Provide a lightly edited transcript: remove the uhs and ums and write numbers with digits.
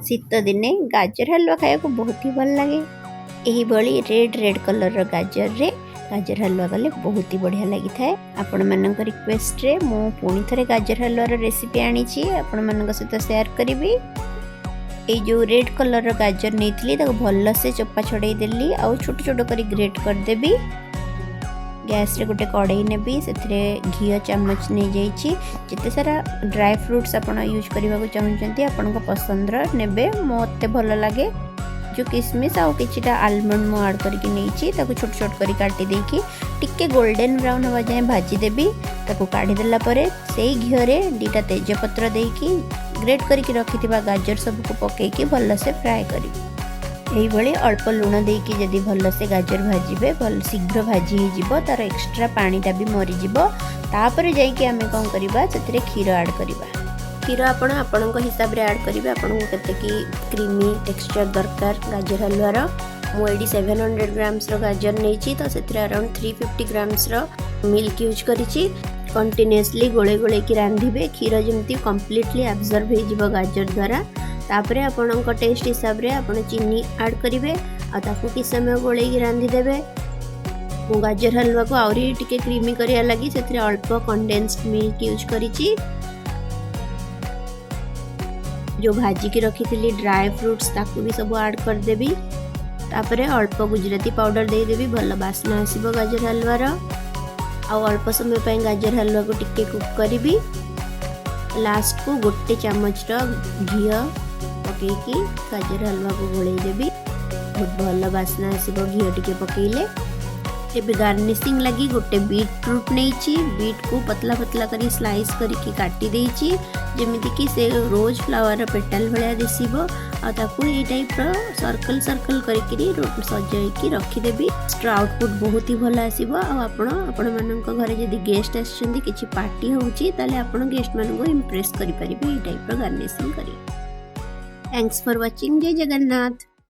शीत दिने गाजर हलवा खाया को बहुत ही भल लगे। यही भली रेड रेड कलर गाजर रे गाजर हलवा कले बहुत ही बढ़िया लगी थाए। आपण मानक रिक्वेस्ट रे मु पुणी थरे गाजर हलवा रेसिपी आनी छी आपण मानक सहित शेयर करिवि। ए जो रेड कलर गाजर नहीं ताको भल से चोपा छड़ाई देली आउ छोट छोट करी ग्रेट कर देबी। गैस रे गोटे कड़ाई नेबी से घी चमच नहीं जाइए जिते सारा ड्राई फ्रूट्स आपण यूज करने को चाहते आपण पसंद नेबे मते भल लगे। जो किशमिश आउ किछिटा आलमंड मु ऐड करके नहीं ताको छोट छोट करी काटी देकी टिके गोल्डन ब्राउन हवा जाए भाजी देबी। ताको काढ़ी देला परे सेई घी रे दीटा तेजपत्र देकी ग्रेट करके रखिथिबा गाजर सब को पकेकी भल से फ्राए करी। यही भली अल्प लुण देकी जदि भल से गाजर भाजिबे भल शीघ्र भाजी हो जिवो तार एक्स्ट्रा पानीटा भी मरी जिवो। तापर जाइके आमे कोन करबा सेतरे क्षीर ऐड करबा। क्षीर आपण आपणक हिसाब रे ऐड करिवे आपण को केते की क्रीमी टेक्सचर दरकार गाजर हलवार। मु एडी 700 ग्राम्स रो गाजर नेची तो सेतरे अराउंड 350 ग्राम्स रो मिल्क यूज करिछि। कंटिन्यूअसली गोळे गोळे की रांधिबे क्षीर जेमती कंप्लीटली एब्जॉर्ब हो जिवो गाजर द्वारा। तापरे आपणक टेस्ट हिसाब रे आपण चीनी ऐड करिवे आ ताकू कि समय गोळे की रांधि देबे। मु गाजर हलवा को आउरी टिके क्रीमी करिया लागि सेतरे अल्प कंडेंस्ड मिल्क यूज करिछि। जो भाजी की रखिथिली ड्राई फ्रूट्स ताकू भी सब ऐड कर देबी। तापरे अल्प गुजराती पाउडर दे देबी भल बास्ना आसीबो गाजर हलवार। आ अल्प समय पय गाजर हलवा को टिके कुक करिबी। लास्ट को गोटे चमच घी पकईकी गाजर हलवा को गोलई देबी। बहुत भल बास्ना आसीबो घी टिके पकेइले। एबे गार्निशिंग लगी गोटे बीटरूट नहीं बीट को पतला पतला करी स्लाइस करके काटी देइछि जेमिति कि से रोज फ्लावर पेटल भलिया दिसिबो। आ ताकू ए टाइप रो सर्कल सर्कल करके सजाइकी रखिदेबी। आउटपुट बहुत ही भल आसीबो। आ आपण मानक घरे जदि गेस्ट आछिसंदी किछि पार्टी होउछि ताले आपण गेस्ट मानन को इम्प्रेस करि परिबे ए टाइप रो गार्निशिंग करी। Thanks for watching. जय जगन्नाथ।